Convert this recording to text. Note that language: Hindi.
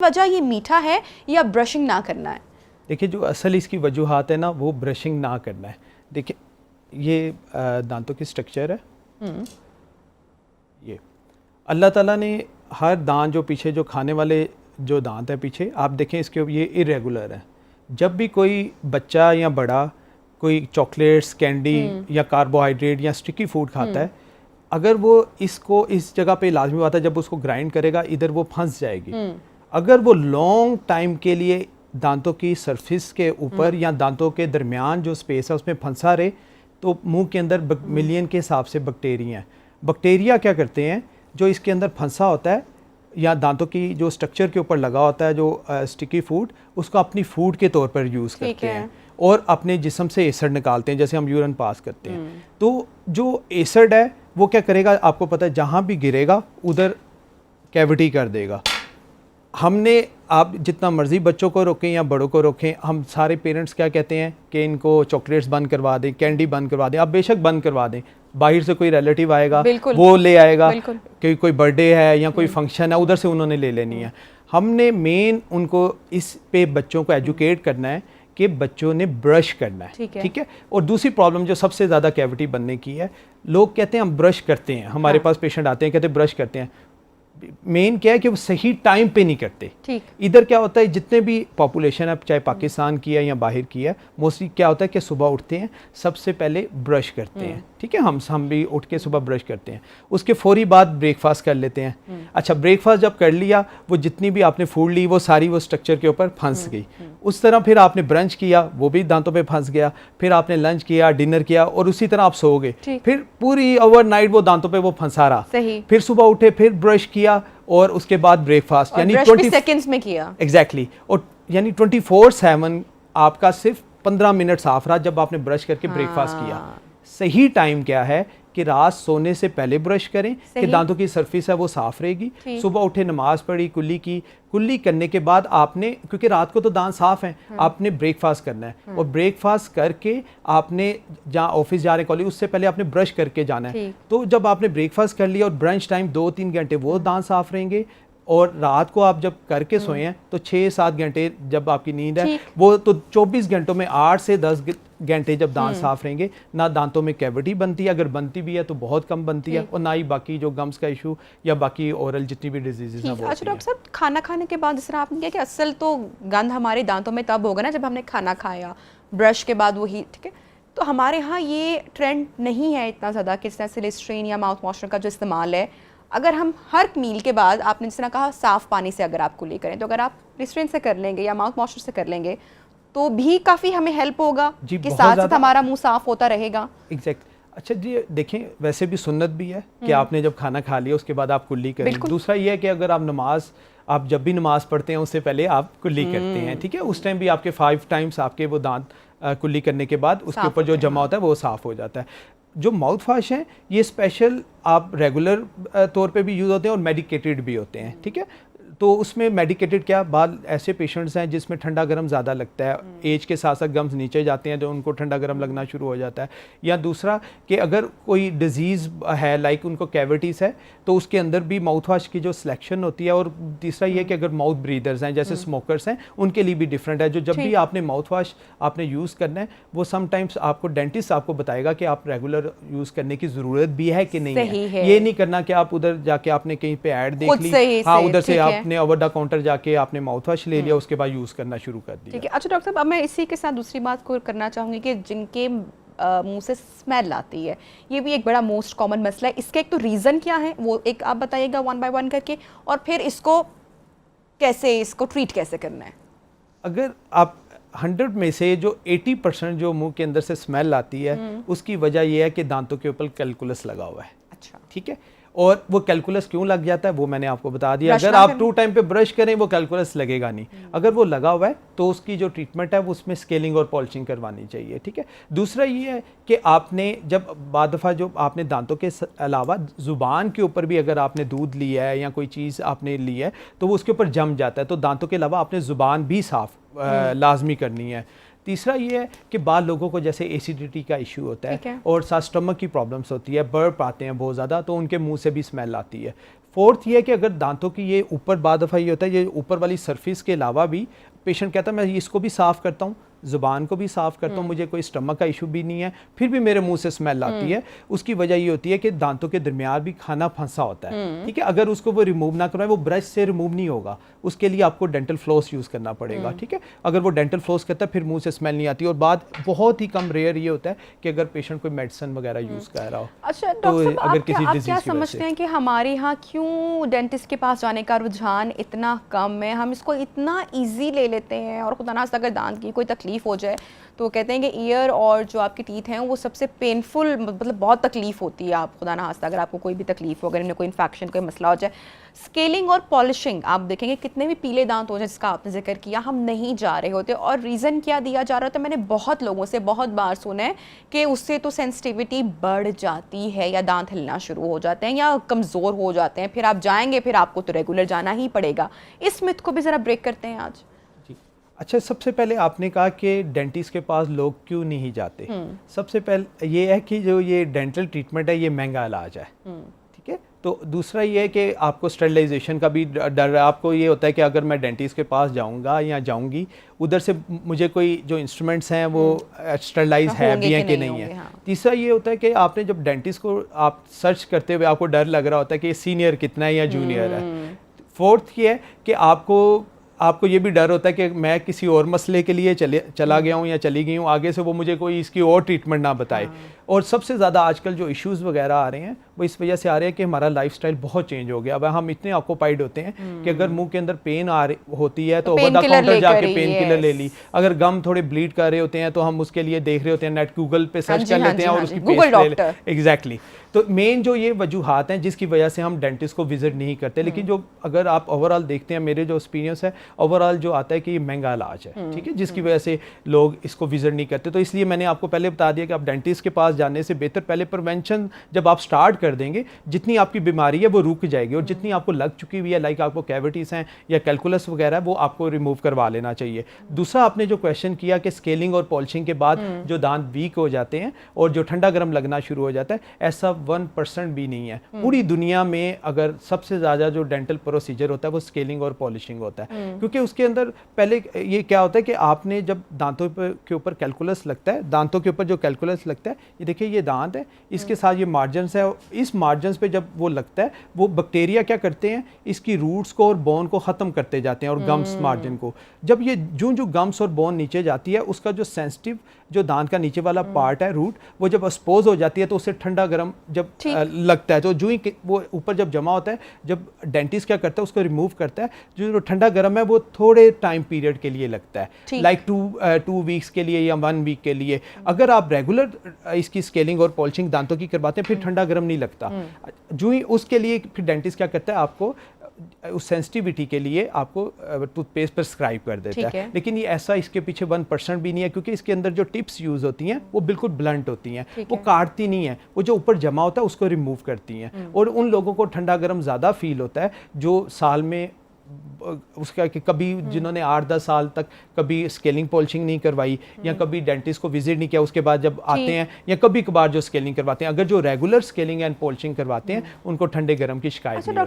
वजह ये मीठा है या ब्रशिंग ना करना है? देखिए, जो असल इसकी वजूहात है ना, वो ब्रशिंग ना करना है। देखिए, ये दांतों की स्ट्रक्चर है। ये अल्लाह ताला ने हर दांत जो पीछे जो खाने वाले जो दांत है पीछे, आप देखें इसके ये इरेगुलर है। जब भी कोई बच्चा या बड़ा कोई चॉकलेट्स, कैंडी या कार्बोहाइड्रेट या स्टिकी फूड खाता है, अगर वो इसको इस जगह पे लाजमी बात है, जब उसको ग्राइंड करेगा इधर वो फंस जाएगी। अगर वो लॉन्ग टाइम के लिए दांतों की सरफेस के ऊपर या दांतों के दरमियान जो स्पेस है उसमें फंसा रहे, तो मुंह के अंदर मिलियन के हिसाब से बैक्टीरिया हैं। बैक्टीरिया क्या करते हैं, जो इसके अंदर फंसा होता है या दांतों की जो स्ट्रक्चर के ऊपर लगा होता है जो स्टिकी फूड, उसको अपनी फूड के तौर पर यूज़ करते हैं और अपने जिस्म से एसिड निकालते हैं, जैसे हम यूरिन पास करते हैं। तो जो एसिड है वो क्या करेगा, आपको पता है, जहाँ भी गिरेगा उधर कैविटी कर देगा। हमने, आप जितना मर्जी बच्चों को रोकें या बड़ों को रोकें, हम सारे पेरेंट्स क्या कहते हैं कि इनको चॉकलेट्स बंद करवा दें, कैंडी बंद करवा दें। आप बेशक बंद करवा दें, बाहर से कोई रिलेटिव आएगा वो ले आएगा, कि कोई बर्थडे है या कोई फंक्शन है उधर से उन्होंने ले लेनी है। हमने मेन उनको इस पे बच्चों को एजुकेट करना है कि बच्चों ने ब्रश करना है, ठीक है। और दूसरी प्रॉब्लम जो सबसे ज़्यादा कैविटी बनने की है, लोग कहते हैं हम ब्रश करते हैं, हमारे पास पेशेंट आते हैं कहते हैं ब्रश करते हैं। मेन क्या है कि वो सही टाइम पे नहीं करते। इधर क्या होता है, जितने भी पॉपुलेशन है, चाहे पाकिस्तान की है या बाहर की है, मोस्टली क्या होता है कि सुबह उठते हैं सबसे पहले ब्रश करते हैं, ठीक है। हम भी उठ के सुबह ब्रश करते हैं, उसके फौरी बाद ब्रेकफास्ट कर लेते हैं। अच्छा, ब्रेकफास्ट जब कर लिया, वो जितनी भी आपने फूड ली वो सारी वो स्ट्रक्चर के ऊपर फंस गई। उस तरह फिर आपने ब्रंच किया, वो भी दांतों पे फंस गया। फिर आपने लंच किया, डिनर किया, और उसी तरह आप सो गए। फिर पूरी ओवरनाइट वो दांतों पे वो फंसा रहा। फिर सुबह उठे, फिर ब्रश किया और उसके बाद ब्रेकफास्ट, यानी 20 सेकंड्स में किया। एग्जैक्टली। और यानी 24/7 आपका सिर्फ 15 मिनट साफ रहा जब आपने ब्रश करके ब्रेकफास्ट किया। सही टाइम क्या है कि रात सोने से पहले ब्रश करें कि दांतों की सरफेस है वो साफ रहेगी। सुबह उठे, नमाज पढ़ी, कुल्ली करने के बाद आपने, क्योंकि रात को तो दांत साफ हैं, आपने ब्रेकफास्ट करना है। और ब्रेकफास्ट करके आपने जहाँ ऑफिस जा रहे हैं, कॉलेज, उससे पहले आपने ब्रश करके जाना है। तो जब आपने ब्रेकफास्ट कर लिया और ब्रंच टाइम 2-3 घंटे वो दांत साफ रहेंगे। और रात को आप जब करके सोए हैं तो 6-7 घंटे जब आपकी नींद है, वो तो 24 घंटों में 8 से 10 घंटे जब दांत साफ रहेंगे, ना दांतों में कैविटी बनती है, अगर बनती भी है तो बहुत कम बनती है, और ना ही बाकी जो गम्स का इशू या बाकी ओरल जितनी भी डिजीजेस हैं। अच्छा डॉक्टर साहब, खाना खाने के बाद जिस तरह आपने कहा कि असल तो गंद हमारे दांतों में तब होगा ना जब हमने खाना खाया, ब्रश के बाद वही, ठीक है। तो हमारे यहाँ ये ट्रेंड नहीं है इतना ज़्यादा कि इस तरह से लिस्ट्रीन या माउथ मॉइस्चर का जो इस्तेमाल है, अगर हम हर मील के बाद, आपने जिस तरह कहा साफ़ पानी से अगर आप कुल्ली करें, तो अगर आप लिस्ट्रीन से कर लेंगे या माउथ मॉइस्चर से कर लेंगे तो भी काफ़ी हमें हेल्प होगा कि साथ साथ हमारा मुंह साफ होता रहेगा। एग्जैक्ट। अच्छा जी, देखें, वैसे भी सुन्नत भी है कि आपने जब खाना खा लिया उसके बाद आप कुल्ली करें। दूसरा ये है कि अगर आप जब भी नमाज पढ़ते हैं उससे पहले आप कुल्ली करते हैं, ठीक है, उस टाइम भी आपके 5 टाइम्स आपके वो दांत कुल्ली करने के बाद उसके ऊपर जो जमा होता है वो साफ़ हो जाता है। जो माउथ वाश हैं ये स्पेशल आप रेगुलर तौर पे भी यूज़ होते हैं और मेडिकेटेड भी होते हैं, ठीक है। तो उसमें मेडिकेटेड क्या, बाद ऐसे पेशेंट्स हैं जिसमें ठंडा गर्म ज़्यादा लगता है, एज के साथ साथ गम्स नीचे जाते हैं तो उनको ठंडा गर्म लगना शुरू हो जाता है। या दूसरा कि अगर कोई डिजीज़ है, लाइक उनको कैविटीज़ है, तो उसके अंदर भी माउथ वाश की जो सिलेक्शन होती है। और तीसरा ये कि अगर माउथ ब्रीदर्स हैं, जैसे स्मोकर्स हैं, उनके लिए भी डिफरेंट है। जो जब भी आपने माउथ वाश आपने यूज़ करना है, वो समटाइम्स आपको डेंटिस्ट आपको बताएगा कि आप रेगुलर यूज़ करने की ज़रूरत भी है कि नहीं है। ये नहीं करना कि आप उधर जाके आपने कहीं पे ऐड देख ली, हाँ, उधर से आप ओवर द काउंटर जाके आपने माउथ वाश ले लिया, उसके बाद यूज करना शुरू कर दिया। ठीक है। अच्छा डॉक्टर साहब, अब मैं इसी के साथ दूसरी बात को करना चाहूँगी कि जिनके मुंह से स्मेल आती है, ये भी एक बड़ा मोस्ट कॉमन मसला है। इसके एक तो रीज़न क्या है वो एक आप बताइएगा 1 बाय 1 करके, और फिर इसको ट्रीट कैसे करना है। अगर आप 100 में से जो 80% जो मुंह के अंदर से स्मेल आती है, उसकी वजह यह है कि दांतों के ऊपर कैलकुलस लगा हुआ है। अच्छा, ठीक है। और वो कैलकुलस क्यों लग जाता है वो मैंने आपको बता दिया। अगर आप 2 टाइम पे ब्रश करें वो कैलकुलस लगेगा नहीं। अगर वो लगा हुआ है तो उसकी जो ट्रीटमेंट है वो उसमें स्केलिंग और पॉलिशिंग करवानी चाहिए, ठीक है। दूसरा ये है कि आपने जब बाद दफ़ा जो आपने दांतों के अलावा ज़ुबान के ऊपर भी अगर आपने दूध लिया है या कोई चीज़ आपने ली है तो वो उसके ऊपर जम जाता है, तो दांतों के अलावा आपने ज़ुबान भी साफ़ लाजमी करनी है। तीसरा ये है कि बाद लोगों को जैसे एसिडिटी का इशू होता है और साथ स्टमक की प्रॉब्लम्स होती है, बर्प आते हैं बहुत ज़्यादा, तो उनके मुंह से भी स्मेल आती है। फोर्थ ये है कि अगर दांतों की ये ऊपर बाद दफ़ा ये होता है, ये ऊपर वाली सरफेस के अलावा भी पेशेंट कहता है मैं इसको भी साफ़ करता हूँ, ज़ुबान को भी साफ़ करता हूँ, मुझे कोई स्टमक का इशू भी नहीं है, फिर भी मेरे मुंह से स्मेल आती है। उसकी वजह ये होती है कि दांतों के दरमियान भी खाना फंसा होता है, ठीक है। अगर उसको वो रिमूव ना करवाए, वो ब्रश से रिमूव नहीं होगा, उसके लिए आपको डेंटल फ्लोस यूज़ करना पड़ेगा, ठीक है। अगर वो डेंटल फ्लोस करता है फिर मुंह से स्मेल नहीं आती। और बात बहुत ही कम रेयर ये होता है कि अगर पेशेंट कोई मेडिसिन वगैरह यूज़ कर रहा हो। अच्छा तो डॉक्टर साहब, अगर आप किसी क्या डिजीज़ की वजह समझते से हैं कि हमारे यहाँ क्यों डेंटिस्ट के पास जाने का रुझान इतना कम है? हम इसको इतना इजी ले लेते हैं, और खुदा ना खास्ता अगर दांत की कोई तकलीफ हो जाए तो कहते हैं कि ईयर और जो आपके टीथ हैं वो सबसे पेनफुल, मतलब बहुत तकलीफ होती है। आप खुदा ना खास्ता अगर आपको कोई भी तकलीफ हो, अगर इनमें कोई इन्फेक्शन कोई मसला हो जाए, स्केलिंग और पॉलिशिंग आप देखेंगे कितने भी पीले दांत हो जाए, जिसका आपने जिक्र किया, हम नहीं जा रहे होते। और रीज़न क्या दिया जा रहा होता है, मैंने बहुत लोगों से बहुत बार सुना है कि उससे तो सेंसिटिविटी बढ़ जाती है, या दांत हिलना शुरू हो जाते हैं, या कमज़ोर हो जाते हैं, फिर आप जाएंगे, फिर आपको तो रेगुलर जाना ही पड़ेगा। इस मिथ को भी ज़रा ब्रेक करते हैं आज। अच्छा, सबसे पहले आपने कहा कि डेंटिस्ट के पास लोग क्यों नहीं जाते। सबसे पहले ये है कि जो ये डेंटल ट्रीटमेंट है ये महंगा इलाज है, ठीक है। तो दूसरा ये है कि आपको स्टरलाइजेशन का भी डर है। आपको ये होता है कि अगर मैं डेंटिस्ट के पास जाऊंगा या जाऊंगी, उधर से मुझे कोई जो इंस्ट्रूमेंट्स हैं वो स्टरलाइज है भी हैं कि नहीं है। हाँ। तीसरा ये होता है कि आपने जब डेंटिस्ट को आप सर्च करते हुए आपको डर लग रहा होता है कि सीनियर कितना है या जूनियर है। फोर्थ ये है कि आपको ये भी डर होता है कि मैं किसी और मसले के लिए चला गया हूँ या चली गई हूँ, आगे से वो मुझे कोई इसकी और ट्रीटमेंट ना बताए। हाँ। और सबसे ज़्यादा आजकल जो इश्यूज़ वगैरह आ रहे हैं वो इस वजह से आ रहे हैं कि हमारा लाइफस्टाइल बहुत चेंज हो गया। अब हम इतने ऑक्यूपाइड होते हैं कि अगर मुंह के अंदर पेन होती है तो ओवर द काउंटर जाके पेन किलर ले ली। अगर गम थोड़े ब्लीड कर रहे होते हैं तो हम उसके लिए देख रहे होते हैं, नेट गूगल पे सर्च कर लेते हैं और उसकी पेस्ट एग्जैक्टली। तो मेन जो ये वजूहात हैं जिसकी वजह से हम डेंटिस्ट को विजिट नहीं करते। लेकिन जो अगर आप ओवरऑल देखते हैं, मेरे जो एक्सपीरियंस है ओवरऑल जो आता है कि ये महंगा इलाज है, ठीक है, जिसकी वजह से लोग इसको विजिट नहीं करते। तो इसलिए मैंने आपको पहले बता दिया कि आप डेंटिस्ट के पास जाने से बेहतर पहले प्रिवेंशन जब आप स्टार्ट कर देंगे, जितनी आपकी बीमारी है वो रुक जाएगी, और जितनी आपको लग चुकी हुई है, लाइक आपको कैविटीज़ हैं या कैलकुलस वगैरह, वो आपको रिमूव करवा लेना चाहिए। दूसरा आपने जो क्वेश्चन किया कि स्केलिंग और पॉलिशिंग के बाद जो दांत वीक हो जाते हैं और जो ठंडा गर्म लगना शुरू हो जाता है, ऐसा 1% भी नहीं है। पूरी दुनिया में अगर सबसे ज़्यादा जो डेंटल प्रोसीजर होता है वो स्केलिंग और पॉलिशिंग होता है, क्योंकि उसके अंदर पहले ये क्या होता है कि आपने जब दांतों के ऊपर कैलकुलस लगता है, दांतों के ऊपर जो कैलकुलस लगता है, ये देखिए ये दांत है, इसके साथ ये मार्जिन्स है, इस मार्जिन्स पे जब वो लगता है, वो बैक्टीरिया क्या करते हैं, इसकी रूट्स को और बोन को ख़त्म करते जाते हैं और गम्स मार्जिन को। जब ये जो गम्स और बोन नीचे जाती है, उसका जो सेंसिटिव जो दांत का नीचे वाला पार्ट है, रूट, वो जब एक्सपोज हो जाती है तो उसे ठंडा गर्म जब लगता है, तो जो ही वो ऊपर जब जमा होता है, जब डेंटिस्ट क्या करता है उसको रिमूव करता है, जो ठंडा गर्म है वो थोड़े टाइम पीरियड के लिए लगता है, लाइक 2 वीक्स के लिए या 1 वीक के लिए। अगर आप रेगुलर इसकी स्केलिंग और पॉलिशिंग दांतों की करवाते हैं फिर ठंडा गर्म नहीं लगता। जो ही उसके लिए फिर डेंटिस्ट क्या करता है, आपको उस सेंसिटिविटी के लिए आपको टूथपेस्ट प्रिस्क्राइब कर देता है। लेकिन ये ऐसा इसके पीछे 1% भी नहीं है, क्योंकि इसके अंदर जो टिप्स यूज़ होती हैं वो बिल्कुल ब्लंट होती हैं, वो काटती नहीं है, वो जो ऊपर जमा होता है उसको रिमूव करती हैं। और उन लोगों को ठंडा गर्म ज़्यादा फील होता है जो साल में उसका कि कभी जिन्होंने 8-10 साल तक कभी स्केलिंग पॉलिशिंग नहीं करवाई या कभी डेंटिस्ट को विजिट नहीं किया, उसके बाद जब आते हैं या कभी कभार जो स्केलिंग करवाते हैं, अगर जो रेगुलर स्केलिंग एंड पॉलिशिंग करवाते हैं उनको ठंडे गर्म की शिकायत नहीं होती।